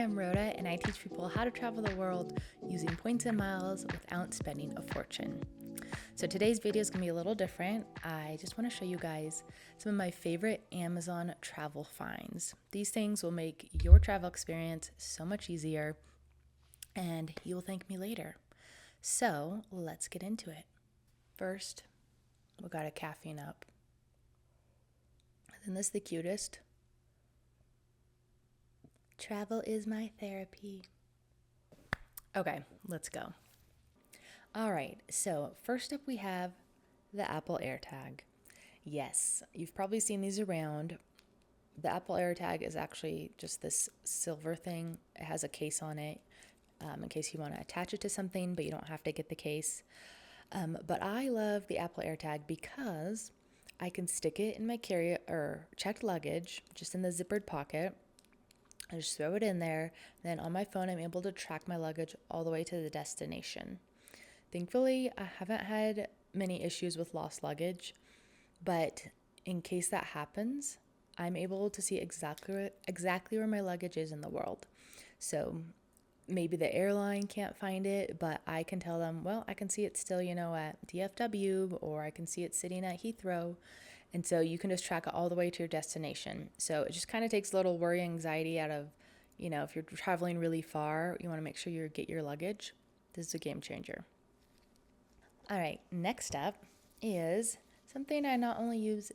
I'm Rhoda, and I teach people how to travel the world using points and miles without spending a fortune. So today's video is going to be a little different. I just want to show you guys some of my favorite Amazon travel finds. These things will make your travel experience so much easier, and you will thank me later. So let's get into it. First, we got a caffeine up. Isn't this the cutest? Travel is my therapy. Okay, let's go. All right, so first up we have the Apple AirTag. Yes, you've probably seen these around. The Apple AirTag is actually just this silver thing. It has a case on it in case you want to attach it to something, but you don't have to get the case. But I love the Apple AirTag because I can stick it in my carry or checked luggage, just in the zippered pocket. I just throw it in there. Then on my phone, I'm able to track my luggage all the way to the destination. Thankfully, I haven't had many issues with lost luggage, but in case that happens, I'm able to see exactly where my luggage is in the world. So maybe the airline can't find it, but I can tell them, well, I can see it still, at DFW, or I can see it sitting at Heathrow. And so you can just track it all the way to your destination. So it just kind of takes a little worry, anxiety out of, if you're traveling really far, you want to make sure you get your luggage. This is a game changer. All right, next up is something I not only use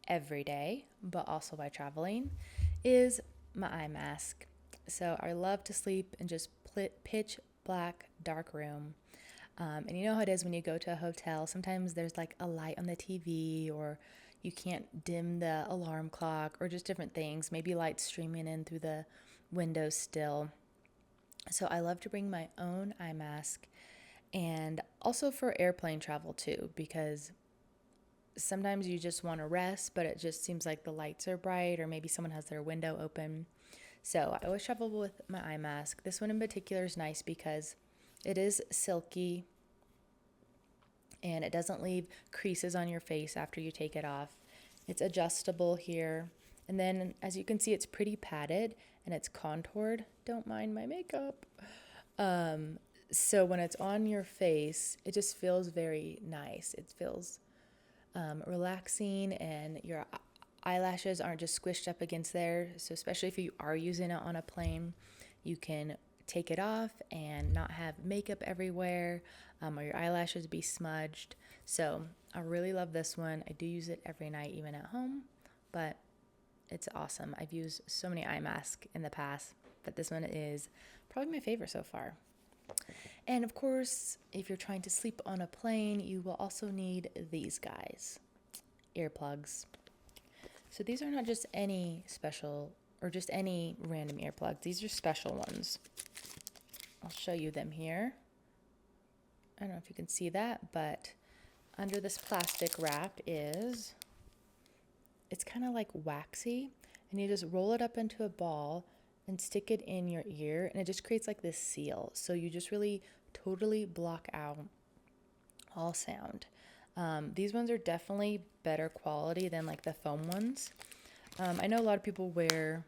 every day, but also by traveling, is my eye mask. So I love to sleep in just pitch black, dark room. And you know how it is when you go to a hotel, sometimes there's like a light on the TV, or you can't dim the alarm clock, or just different things, maybe lights streaming in through the windows still. So I love to bring my own eye mask, and also for airplane travel too, because sometimes you just want to rest, but it just seems like the lights are bright, or maybe someone has their window open. So I always travel with my eye mask. This one in particular is nice because it is silky and it doesn't leave creases on your face after you take it off. It's adjustable here. And then as you can see, it's pretty padded and it's contoured. Don't mind my makeup. So when it's on your face, it just feels very nice. It feels relaxing, and your eyelashes aren't just squished up against there. So especially if you are using it on a plane, you can take it off and not have makeup everywhere, or your eyelashes be smudged. So I really love this one. I do use it every night, even at home, but it's awesome. I've used so many eye masks in the past, but this one is probably my favorite so far. And of course, if you're trying to sleep on a plane, you will also need these guys, earplugs. So these are not just any special or just any random earplugs. These are special ones. I'll show you them here. I don't know if you can see that, but under this plastic wrap it's kind of like waxy, and you just roll it up into a ball and stick it in your ear, and it just creates like this seal. So you just really totally block out all sound. These ones are definitely better quality than like the foam ones. I know a lot of people wear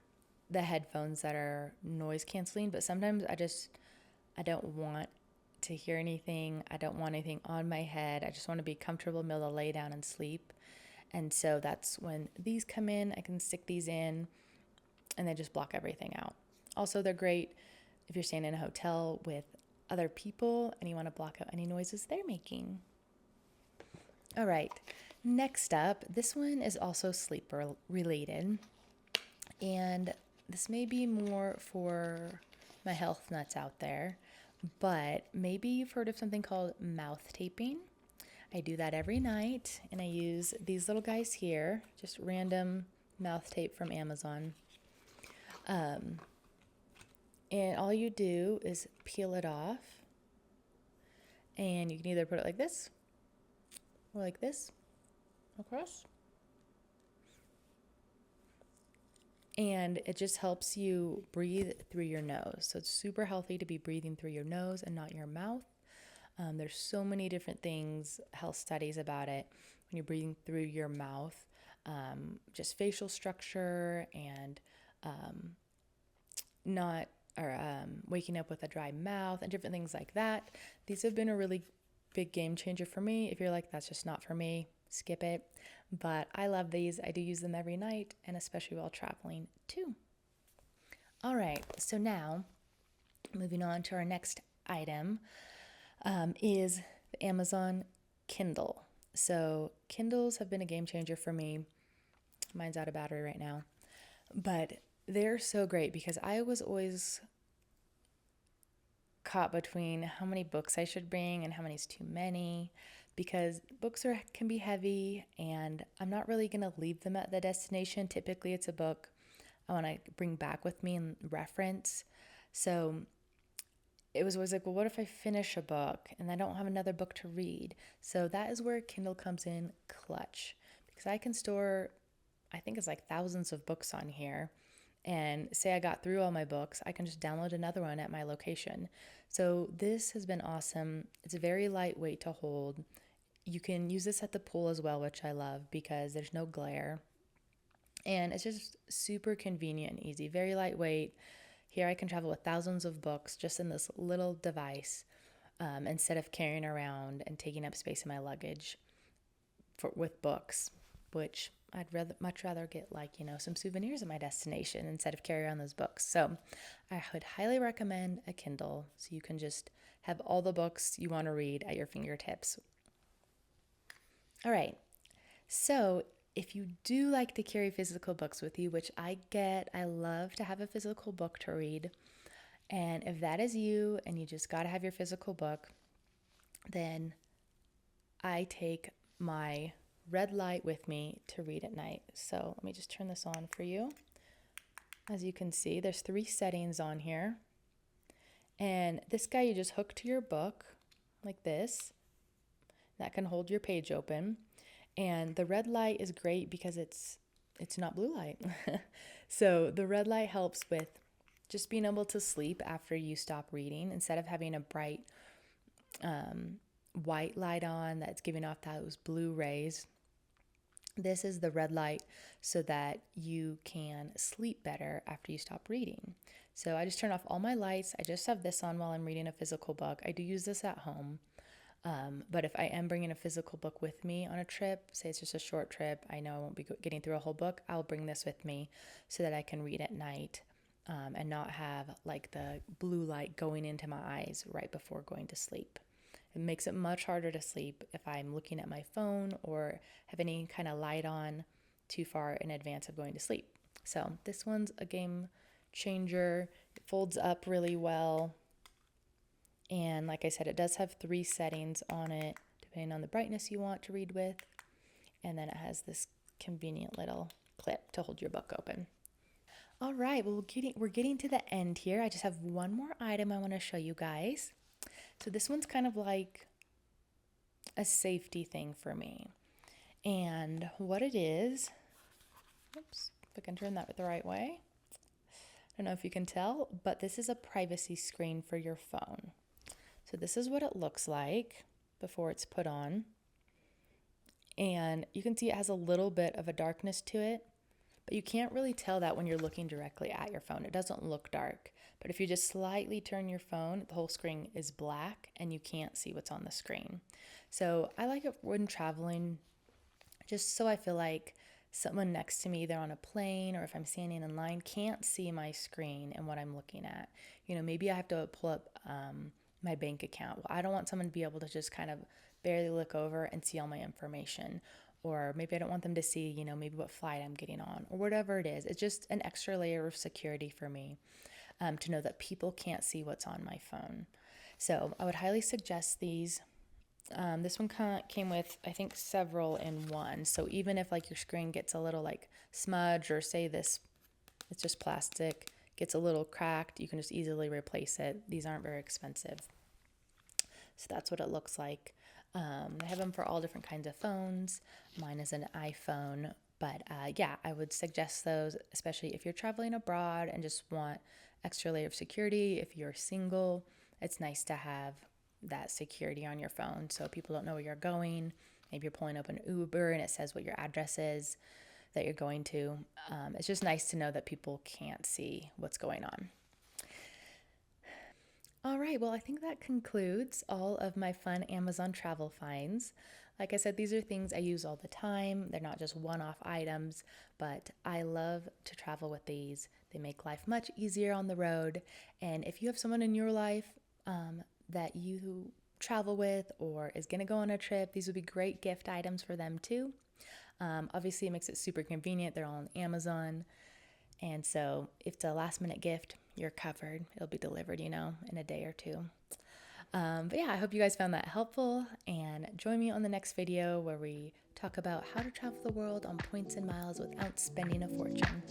the headphones that are noise canceling, but sometimes I don't want to hear anything. I don't want anything on my head. I just want to be comfortable and be able to lay down and sleep. And so that's when these come in. I can stick these in and they just block everything out. Also, they're great if you're staying in a hotel with other people and you want to block out any noises they're making. All right, next up, this one is also sleeper related, and this may be more for my health nuts out there, but maybe you've heard of something called mouth taping. I do that every night, and I use these little guys here, just random mouth tape from Amazon. And all you do is peel it off, and you can either put it like this or like this across. And it just helps you breathe through your nose. So it's super healthy to be breathing through your nose and not your mouth. There's so many different things, health studies about it, when you're breathing through your mouth, just facial structure and not waking up with a dry mouth and different things like that. These have been a really big game changer for me. If you're like, that's just not for me, skip it. But I love these. I do use them every night, and especially while traveling too. All right, so now moving on to our next item is the Amazon Kindle. So Kindles have been a game changer for me. Mine's out of battery right now, but they're so great because I was always caught between how many books I should bring and how many is too many, because books can be heavy, and I'm not really going to leave them at the destination. Typically it's a book I want to bring back with me and reference. So it was always like, well, what if I finish a book and I don't have another book to read? So that is where Kindle comes in clutch, because I can store, I think it's like thousands of books on here. And say I got through all my books, I can just download another one at my location. So this has been awesome. It's very lightweight to hold. You can use this at the pool as well, which I love because there's no glare. And it's just super convenient and easy, very lightweight. Here I can travel with thousands of books just in this little device, instead of carrying around and taking up space in my luggage with books, which I'd much rather get some souvenirs at my destination instead of carry around those books. So I would highly recommend a Kindle so you can just have all the books you want to read at your fingertips. All right. So if you do like to carry physical books with you, which I love to have a physical book to read. And if that is you and you just got to have your physical book, then I take my red light with me to read at night. So let me just turn this on for you. As you can see, there's 3 settings on here. And this guy you just hook to your book like this. That can hold your page open. And the red light is great because it's not blue light. So the red light helps with just being able to sleep after you stop reading, instead of having a bright white light on that's giving off those blue rays. This is the red light so that you can sleep better after you stop reading. So I just turn off all my lights. I just have this on while I'm reading a physical book. I do use this at home. But if I am bringing a physical book with me on a trip, say it's just a short trip, I know I won't be getting through a whole book, I'll bring this with me so that I can read at night, and not have like the blue light going into my eyes right before going to sleep. It makes it much harder to sleep if I'm looking at my phone or have any kind of light on too far in advance of going to sleep. So this one's a game changer. It folds up really well. And like I said, it does have 3 settings on it, depending on the brightness you want to read with. And then it has this convenient little clip to hold your book open. All right, well, we're getting to the end here. I just have one more item I want to show you guys. So this one's kind of like a safety thing for me. And what it is, oops, if I can turn that the right way. I don't know if you can tell, but this is a privacy screen for your phone. So this is what it looks like before it's put on. And you can see it has a little bit of a darkness to it, but you can't really tell that when you're looking directly at your phone. It doesn't look dark. But if you just slightly turn your phone, the whole screen is black and you can't see what's on the screen. So I like it when traveling, just so I feel like someone next to me, either on a plane or if I'm standing in line, can't see my screen and what I'm looking at. Maybe I have to pull up my bank account. Well, I don't want someone to be able to just kind of barely look over and see all my information. Or maybe I don't want them to see, maybe what flight I'm getting on or whatever it is. It's just an extra layer of security for me, to know that people can't see what's on my phone. So I would highly suggest these. This one came with, I think, several in one. So even if like your screen gets a little like smudge, or say this, it's just plastic, gets a little cracked, you can just easily replace it. These aren't very expensive. So that's what it looks like. They have them for all different kinds of phones. Mine is an iPhone, but yeah, I would suggest those, especially if you're traveling abroad and just want extra layer of security. If you're single, it's nice to have that security on your phone so people don't know where you're going. Maybe you're pulling up an Uber and it says what your address is that you're going to. It's just nice to know that people can't see what's going on. right, well, I think that concludes all of my fun Amazon travel finds. Like I said, these are things I use all the time. They're not just one off items, but I love to travel with these. They make life much easier on the road. And if you have someone in your life that you travel with or is going to go on a trip, these would be great gift items for them too. Obviously, it makes it super convenient. They're all on Amazon. And so if it's a last minute gift, you're covered. It'll be delivered, in a day or two. But yeah, I hope you guys found that helpful, and join me on the next video where we talk about how to travel the world on points and miles without spending a fortune.